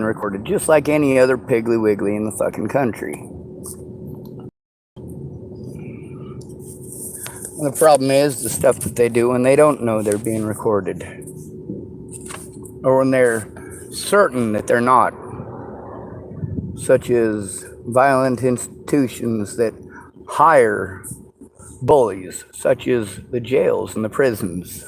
recorded just like any other Piggly Wiggly in the fucking country. And the problem is the stuff that they do when they don't know they're being recorded, or when they're certain that they're not, such as violent institutions that hire bullies, such as the jails and the prisons.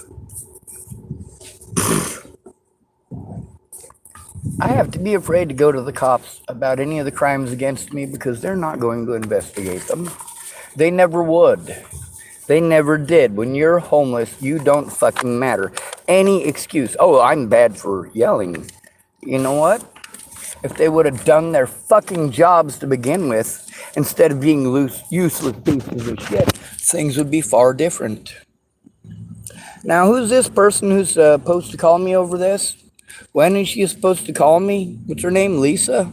I have to be afraid to go to the cops about any of the crimes against me because they're not going to investigate them. They never would. They never did. When you're homeless, you don't fucking matter. Any excuse. Oh, I'm bad for yelling. You know what? If they would have done their fucking jobs to begin with, instead of being useless pieces of shit, things would be far different. Now, who's this person who's supposed to call me over this? When is she supposed to call me? What's her name? Lisa?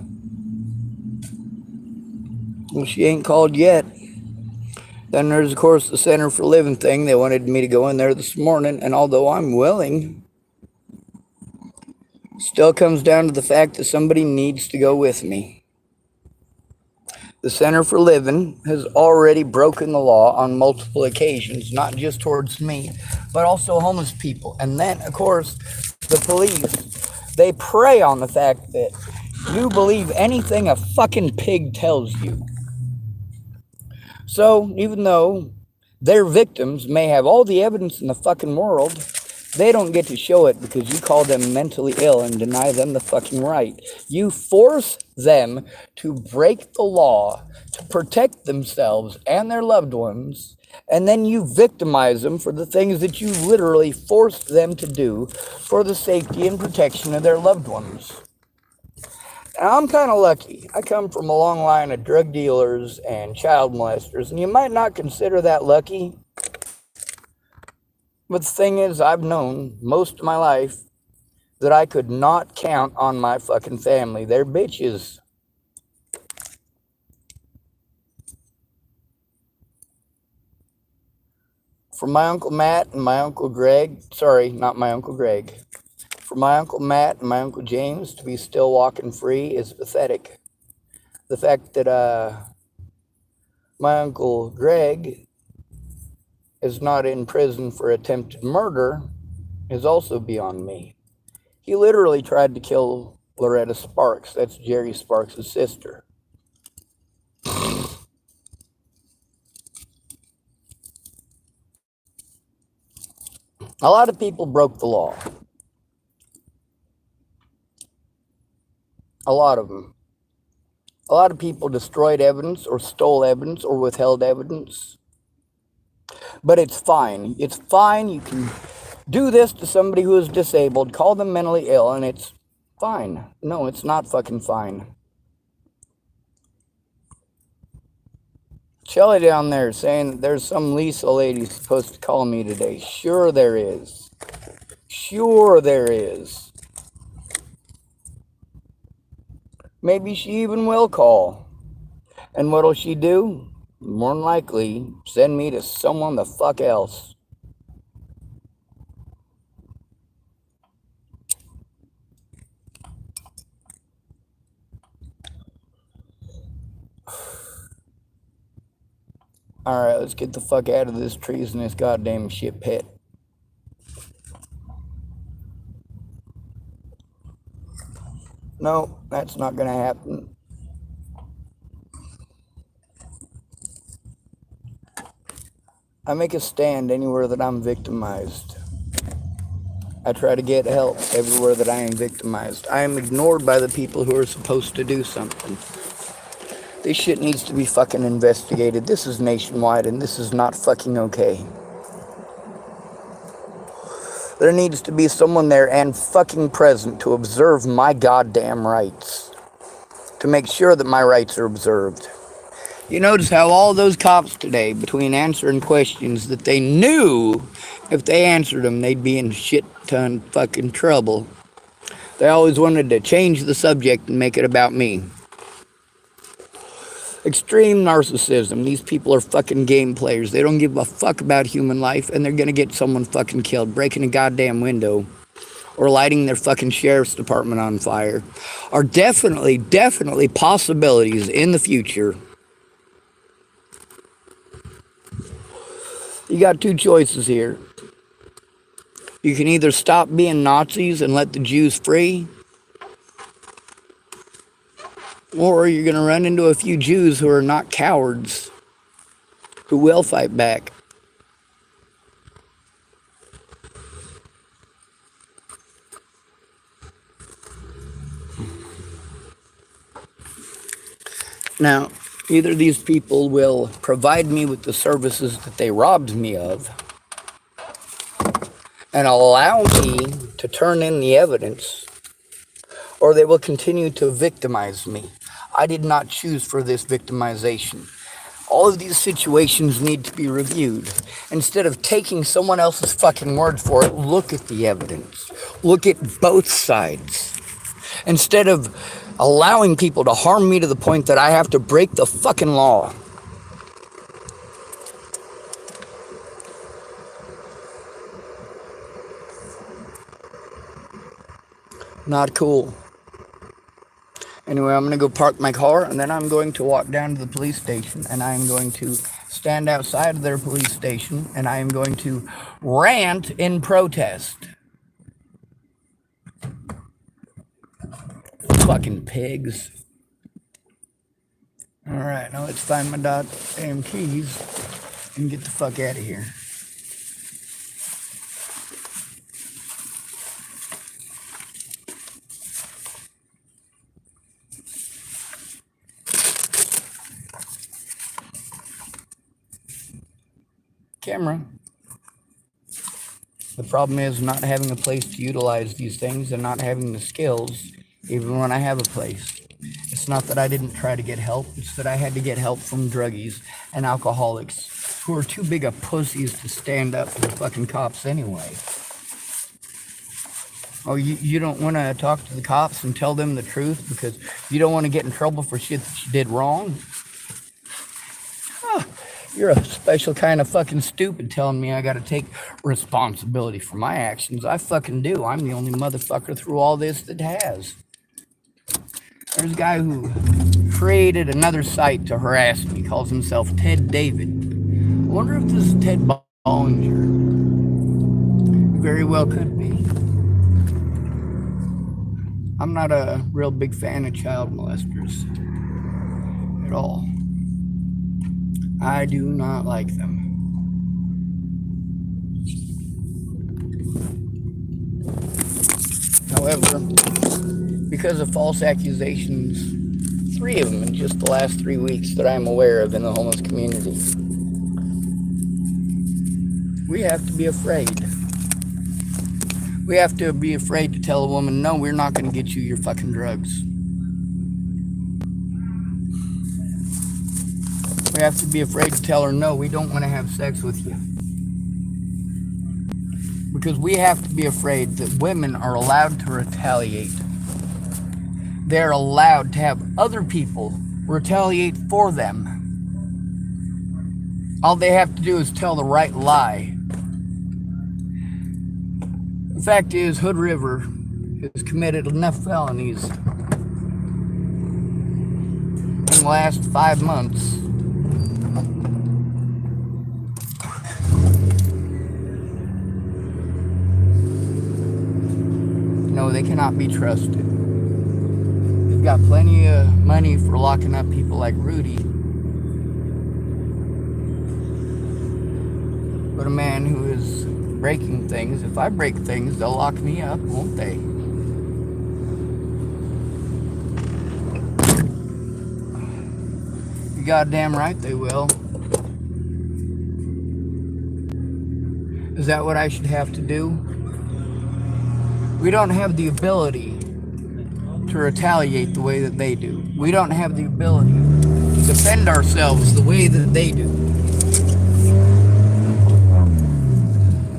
Well, she ain't called yet. Then there's, of course, the Center for Living thing. They wanted me to go in there this morning, and although I'm willing, still comes down to the fact that somebody needs to go with me. The Center for Living has already broken the law on multiple occasions, not just towards me, but also homeless people. And then, of course, the police, they prey on the fact that you believe anything a fucking pig tells you. So, even though their victims may have all the evidence in the fucking world, they don't get to show it because you call them mentally ill and deny them the fucking right. You force them to break the law to protect themselves and their loved ones, and then you victimize them for the things that you literally forced them to do for the safety and protection of their loved ones. And I'm kind of lucky. I come from a long line of drug dealers and child molesters, and you might not consider that lucky. But the thing is, I've known most of my life that I could not count on my fucking family. They're bitches. For my Uncle Matt and my Uncle Greg, sorry, not my Uncle Greg. For my Uncle Matt and my Uncle James to be still walking free is pathetic. The fact that my Uncle Greg is not in prison for attempted murder is also beyond me. He literally tried to kill Loretta Sparks. That's Jerry Sparks' sister. A lot of people broke the law. A lot of them. A lot of people destroyed evidence or stole evidence or withheld evidence. But it's fine. It's fine. You can do this to somebody who is disabled, call them mentally ill, and it's fine. No, it's not fucking fine. Shelly down there saying there's some Lisa lady supposed to call me today. Sure there is. Sure there is. Maybe she even will call. And what'll she do? More than likely, send me to someone the fuck else. Alright, let's get the fuck out of this treasonous goddamn shit pit. No, that's not gonna happen. I make a stand anywhere that I'm victimized. I try to get help everywhere that I am victimized. I am ignored by the people who are supposed to do something. This shit needs to be fucking investigated. This is nationwide and this is not fucking okay. There needs to be someone there and fucking present to observe my goddamn rights. To make sure that my rights are observed. You notice how all those cops today, between answering questions that they knew if they answered them, they'd be in shit ton fucking trouble. They always wanted to change the subject and make it about me. Extreme narcissism. These people are fucking game players. They don't give a fuck about human life, and they're gonna get someone fucking killed, breaking a goddamn window or lighting their fucking sheriff's department on fire are definitely possibilities in the future. You got two choices here. You can either stop being Nazis and let the Jews free, or you're going to run into a few Jews who are not cowards, who will fight back. Now, either these people will provide me with the services that they robbed me of and allow me to turn in the evidence, or they will continue to victimize me. I did not choose for this victimization. All of these situations need to be reviewed. Instead of taking someone else's fucking word for it, look at the evidence. Look at both sides. Instead of allowing people to harm me to the point that I have to break the fucking law. Not cool. Anyway, I'm going to go park my car, and then I'm going to walk down to the police station, and I'm going to stand outside of their police station, and I am going to rant in protest. Fucking pigs. Alright, now let's find my damn keys and get the fuck out of here. Camera. The problem is not having a place to utilize these things and not having the skills, even when I have a place. It's not that I didn't try to get help, it's that I had to get help from druggies and alcoholics who are too big of pussies to stand up to the fucking cops anyway. Oh, you don't want to talk to the cops and tell them the truth because you don't want to get in trouble for shit that you did wrong? Oh, you're a special kind of fucking stupid telling me I got to take responsibility for my actions. I fucking do. I'm the only motherfucker through all this that has. There's a guy who created another site to harass me. He calls himself Ted David. I wonder if this is Ted Bollinger. Very well could be. I'm not a real big fan of child molesters at all. I do not like them. However, because of false accusations, 3 of them in just the last 3 weeks that I'm aware of in the homeless community, we have to be afraid. We have to be afraid to tell a woman, no, we're not going to get you your fucking drugs. We have to be afraid to tell her, no, we don't want to have sex with you. Because we have to be afraid that women are allowed to retaliate. They're allowed to have other people retaliate for them. All they have to do is tell the right lie. The fact is, Hood River has committed enough felonies in the last 5 months. No, they cannot be trusted. They've got plenty of money for locking up people like Rudy. But a man who is breaking things, if I break things, they'll lock me up, won't they? You're goddamn right they will. Is that what I should have to do? We don't have the ability to retaliate the way that they do. We don't have the ability to defend ourselves the way that they do.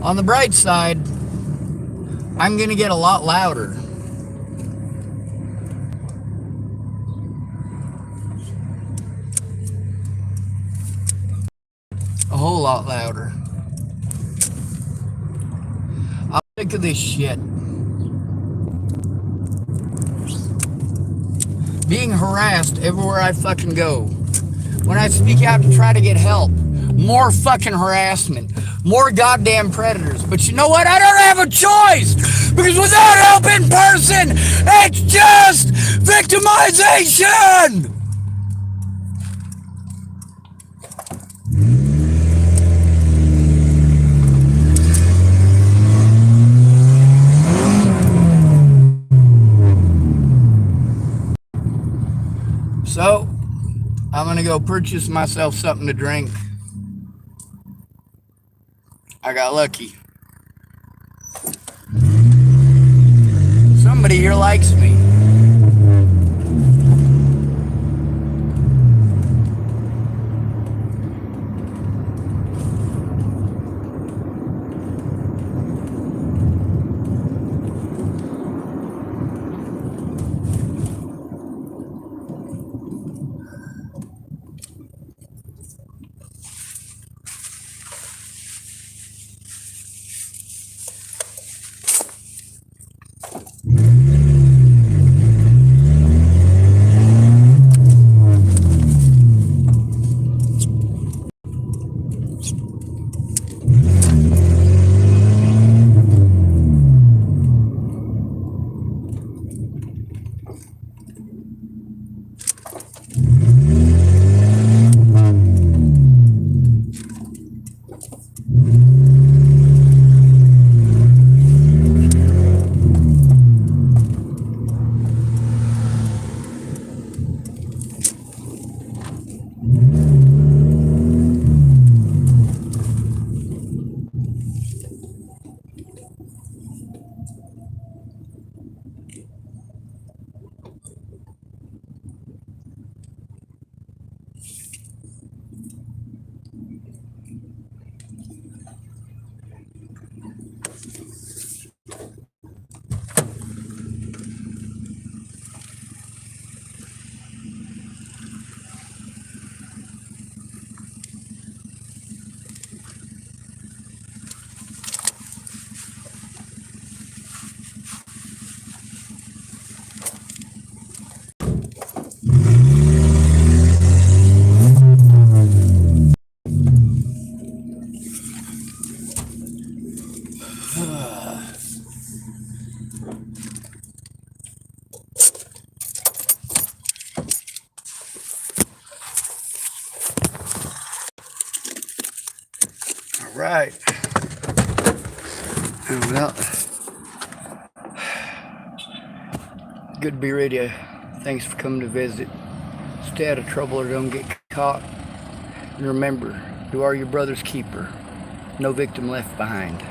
On the bright side, I'm going to get a lot louder. A whole lot louder. I'm sick of this shit. being harassed everywhere I fucking go. When I speak out to try to get help, more fucking harassment, more goddamn predators. But you know what? I don't have a choice, because without help in person, it's just victimization. So, I'm gonna go purchase myself something to drink. I got lucky. Somebody here likes me. All right. Well, good to be radio. Thanks for coming to visit. Stay out of trouble or don't get caught. And remember, you are your brother's keeper. No victim left behind.